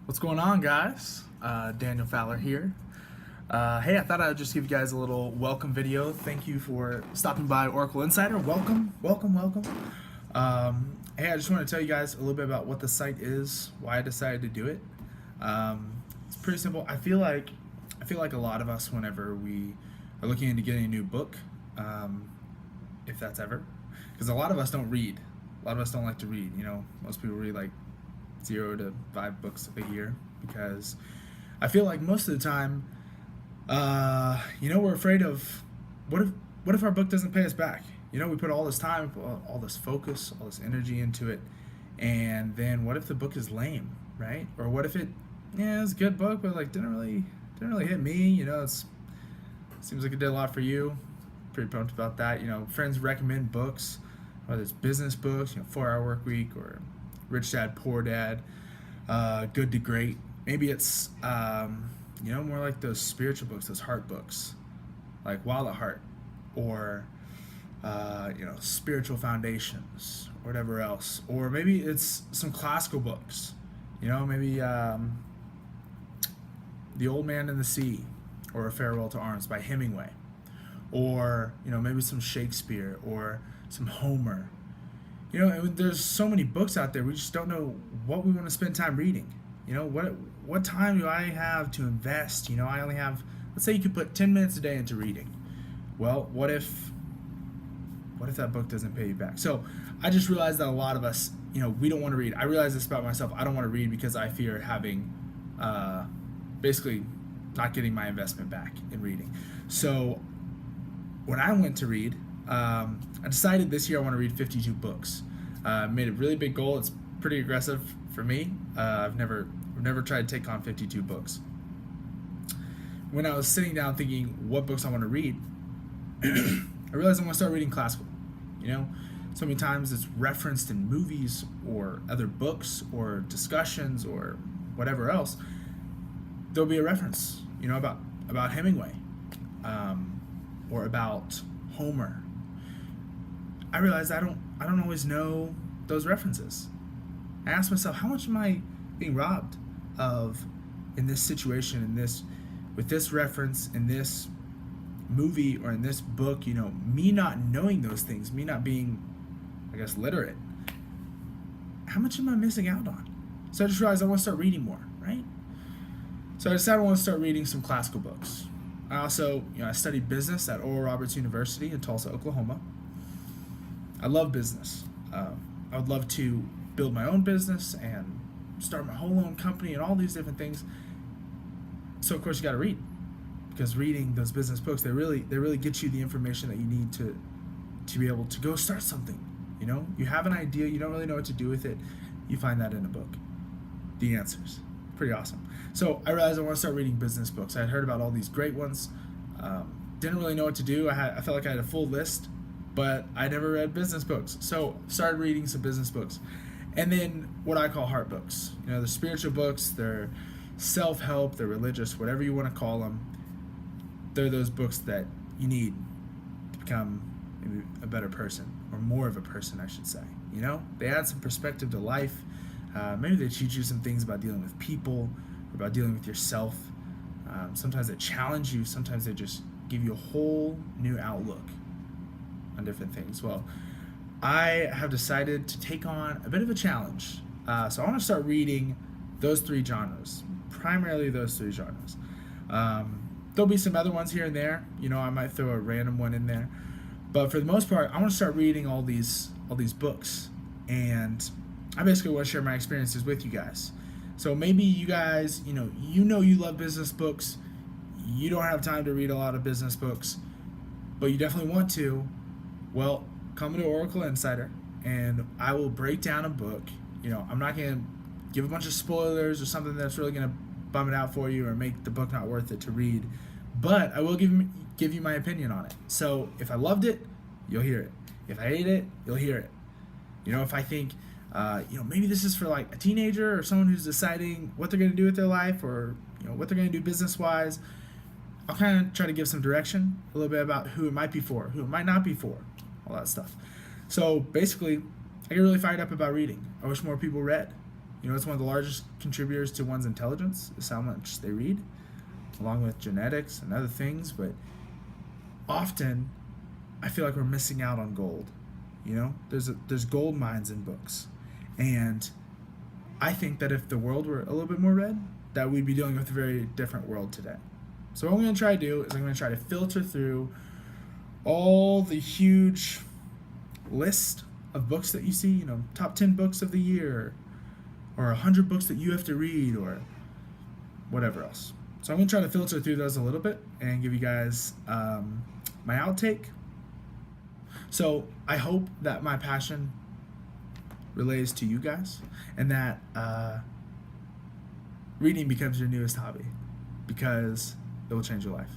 What's going on, guys? Daniel Fowler here. Hey, I thought I'd just give you guys a little welcome video. Thank you for stopping by Oracle Insider. Welcome, welcome, welcome. Hey, I just want to tell you guys a little bit about what the site is, why I decided to do it. It's pretty simple. I feel like a lot of us, whenever we are looking into getting a new book, if that's ever, because a lot of us don't read. A lot of us don't like to read. Most people read like 0 to 5 books a year because I feel like most of the time, we're afraid of what if our book doesn't pay us back? We put all this time, all this focus, all this energy into it, and then what if the book is lame, right? Or what if it's a good book, but like didn't really hit me. Seems like it did a lot for you. Pretty pumped about that. Friends recommend books, whether it's business books, 4 Hour Work Week or Rich Dad Poor Dad, Good to Great. Maybe it's more like those spiritual books, those heart books, like Wild at Heart, or Spiritual Foundations, or whatever else. Or maybe it's some classical books, maybe The Old Man and the Sea, or A Farewell to Arms by Hemingway, or maybe some Shakespeare or some Homer. There's so many books out there. We just don't know what we want to spend time reading. What time do I have to invest? I only have, let's say you could put 10 minutes a day into reading. Well, what if that book doesn't pay you back? So I just realized that a lot of us, we don't want to read. I realize this about myself. I don't want to read because I fear having, basically not getting my investment back in reading. So when I went to read, I decided this year I want to read 52 books. Made a really big goal. It's pretty aggressive for me. I've never tried to take on 52 books. When I was sitting down thinking what books I want to read, I realized I want to start reading classical. So many times it's referenced in movies or other books or discussions or whatever else. There'll be a reference, about Hemingway, or about Homer. I realized I don't always know those references. I asked myself, how much am I being robbed of in this situation, with this reference, in this movie or in this book, me not knowing those things, me not being, I guess, literate. How much am I missing out on? So I just realized I want to start reading more, right? So I decided I want to start reading some classical books. I also, I studied business at Oral Roberts University in Tulsa, Oklahoma. I love business. I would love to build my own business and start my whole own company and all these different things. So of course you got to read, because reading those business books, they really get you the information that you need to be able to go start something. You have an idea, you don't really know what to do with it. You find that in a book, the answers. Pretty awesome. So I realized I want to start reading business books. I had heard about all these great ones. Didn't really know what to do. I felt like I had a full list, but I never read business books. So started reading some business books. And then what I call heart books. They're spiritual books, they're self-help, they're religious, whatever you want to call them. They're those books that you need to become maybe a better person, or more of a person, I should say. They add some perspective to life. Maybe they teach you some things about dealing with people, or about dealing with yourself. Sometimes they challenge you. Sometimes they just give you a whole new outlook on different things. Well, I have decided to take on a bit of a challenge. So I want to start reading those 3 genres, primarily those 3 genres. There'll be some other ones here and there. I might throw a random one in there. But for the most part, I want to start reading all these books. And I basically want to share my experiences with you guys. So maybe you guys, you love business books. You don't have time to read a lot of business books, but you definitely want to. Well, come to Oracle Insider, and I will break down a book. I'm not going to give a bunch of spoilers or something that's really going to bum it out for you or make the book not worth it to read, but I will give you my opinion on it. So if I loved it, you'll hear it. If I hate it, you'll hear it. If I think, maybe this is for like a teenager or someone who's deciding what they're going to do with their life, or what they're going to do business-wise, I'll kind of try to give some direction, a little bit about who it might be for, who it might not be for, all that stuff. So basically, I get really fired up about reading. I wish more people read. You know, it's one of the largest contributors to one's intelligence is how much they read, along with genetics and other things. But often, I feel like we're missing out on gold. You know, there's gold mines in books, and I think that if the world were a little bit more read, that we'd be dealing with a very different world today. So what I'm going to try to do is I'm going to try to filter through all the huge list of books that you see, you know, top 10 books of the year, or 100 books that you have to read, or whatever else. So I'm going to try to filter through those a little bit and give you guys my outtake. So I hope that my passion relays to you guys, and that reading becomes your newest hobby, because it will change your life.